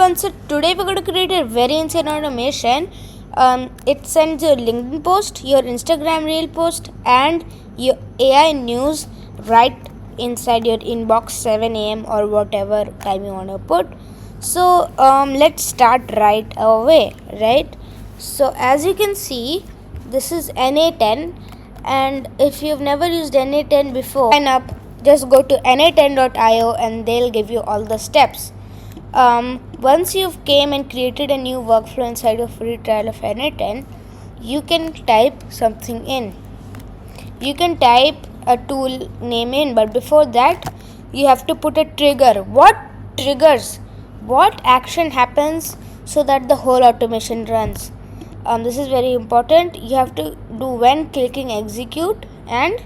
So today we're going to create a very insane automation. It sends your LinkedIn post, your Instagram reel post, and your AI news right inside your inbox 7 a.m. or whatever time you want to put. So let's start right away, right? So as you can see, this is NA10, and if you've never used NA10 before, sign up. Just go to na10.io and they'll give you all the steps. Once you've came and created a new workflow inside your free trial of NA10, you can type something in. You can type a tool name in, but before that, you have to put a trigger. What triggers? What action happens so that the whole automation runs? This is very important. You have to do when clicking execute, and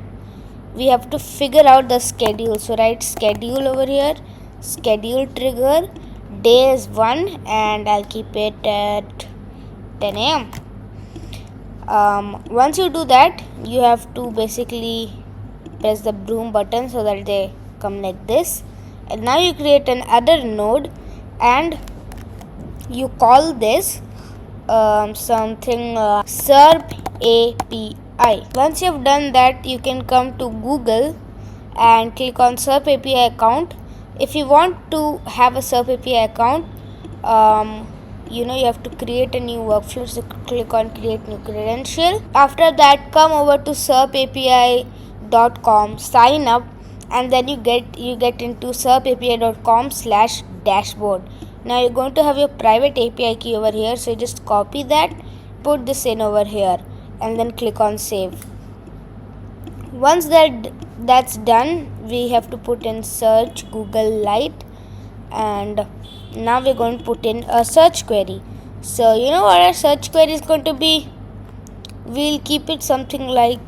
we have to figure out the schedule. So write schedule over here, schedule trigger, day is 1, and I'll keep it at 10 a.m. Once you do that, you have to basically press the broom button so that they come like this, and now you create another node and you call this something SERP API. Once you've done that, you can come to Google and click on SERP API account. If you want to have a SERP API account, you have to create a new workflow. So click on create new credential. After that, come over to serpapi.com, sign up, and then you get into serpapi.com/dashboard. Now you're going to have your private API key over here, so you just copy that, put this in over here, and then click on save. Once that's done, we have to put in search Google Lite, and now we're going to put in a search query. So you know what our search query is going to be? We'll keep it something like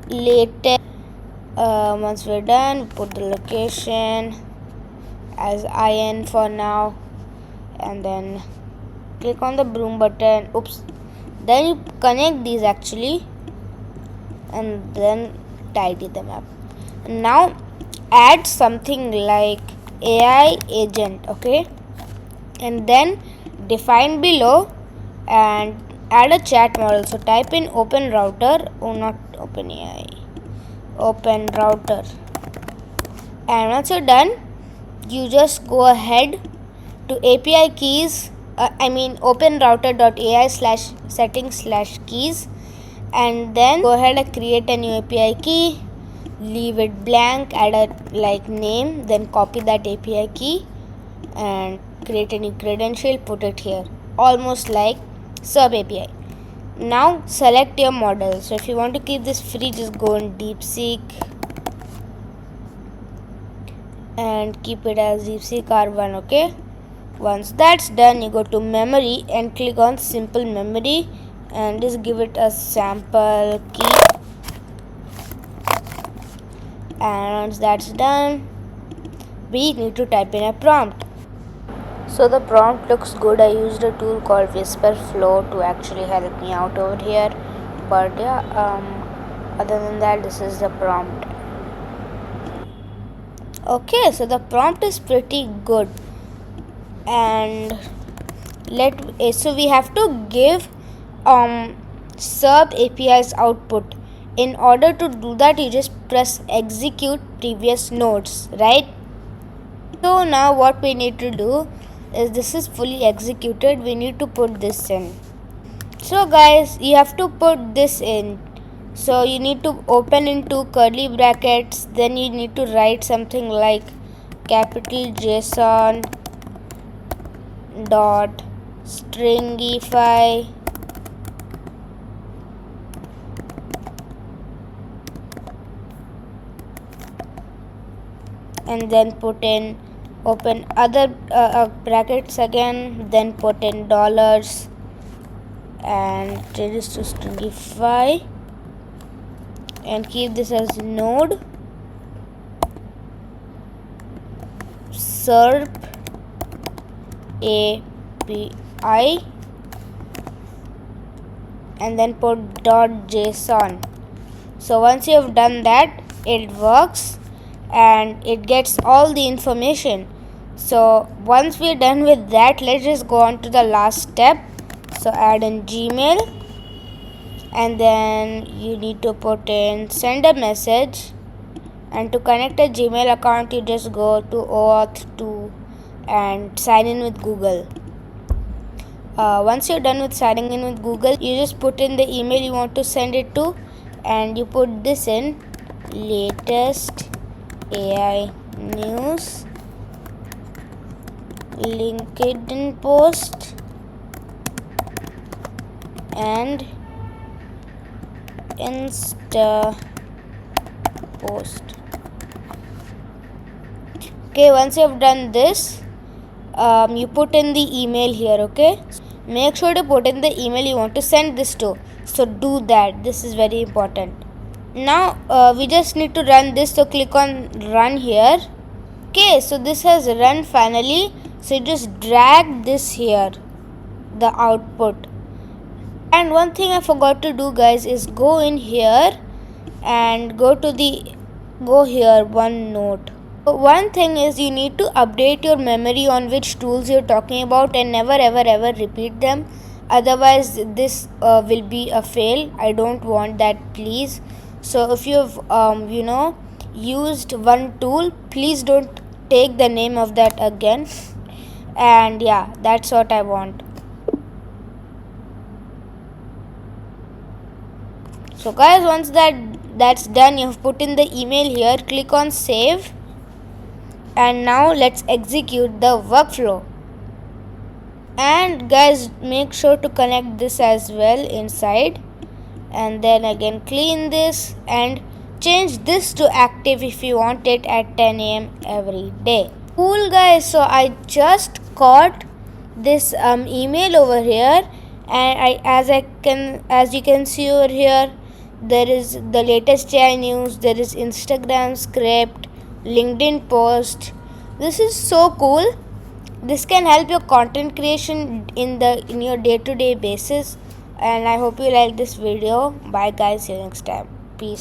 latest. Once we're done, put the location as IN for now, and then click on the broom button. Oops. Then you connect these actually, and then tidy them up. Now add something like AI agent, okay, and then define below and add a chat model. So type in open router, not open AI, open router, and once you're done, you just go ahead to API keys, openrouter.ai/settings/keys, and then go ahead and create a new API key, leave it blank, add a name, then copy that API key and create a new credential, put it here, almost like SERP API. Now select your model. So if you want to keep this free, just go in DeepSeek and keep it as DeepSeek R1, okay? Once that's done, you go to memory and click on simple memory and just give it a sample key. And once that's done, we need to type in a prompt. So the prompt looks good. I used a tool called Whisperflow to actually help me out over here, but yeah, other than that, this is the prompt. Okay, so the prompt is pretty good, and so we have to give SERP API's output. In order to do that, you just press execute previous nodes, right? So now what we need to do is, this is fully executed, we need to put this in. So guys, you have to put this in. So you need to open into curly brackets, then you need to write something like capital JSON dot stringify and then put in, open other brackets again, then put in dollars and change this to stringify and keep this as node SERP API and then put .json. So once you have done that, it works and it gets all the information. So once we're done with that, let's just go on to the last step. So add in Gmail, and then you need to put in send a message, and to connect a Gmail account you just go to OAuth 2 and sign in with Google. Once you're done with signing in with Google, you just put in the email you want to send it to, and you put this in latest AI news, LinkedIn post, and Insta post. Okay, once you have done this, you put in the email here. Okay, make sure to put in the email you want to send this to. So do that. This is very important. Now we just need to run this. So click on run here. Okay, so this has run finally. So you just drag this here, the output. And one thing I forgot to do, guys, is go in here and go here OneNote. One thing is you need to update your memory on which tools you're talking about and never ever repeat them. Otherwise this will be a fail. I don't want that, please. So if you've used one tool, please don't take the name of that again. And yeah, that's what I want. So guys, once that's done, you've put in the email here, click on save. And now let's execute the workflow. And guys, make sure to connect this as well inside, and then again clean this and change this to active if you want it at 10 a.m. every day. Cool guys, so I just caught this email over here, and as you can see over here, there is the latest AI news, there is Instagram script, LinkedIn post. This is so cool. This can help your content creation in your day-to-day basis. And I hope you like this video. Bye guys, see you next time. Peace.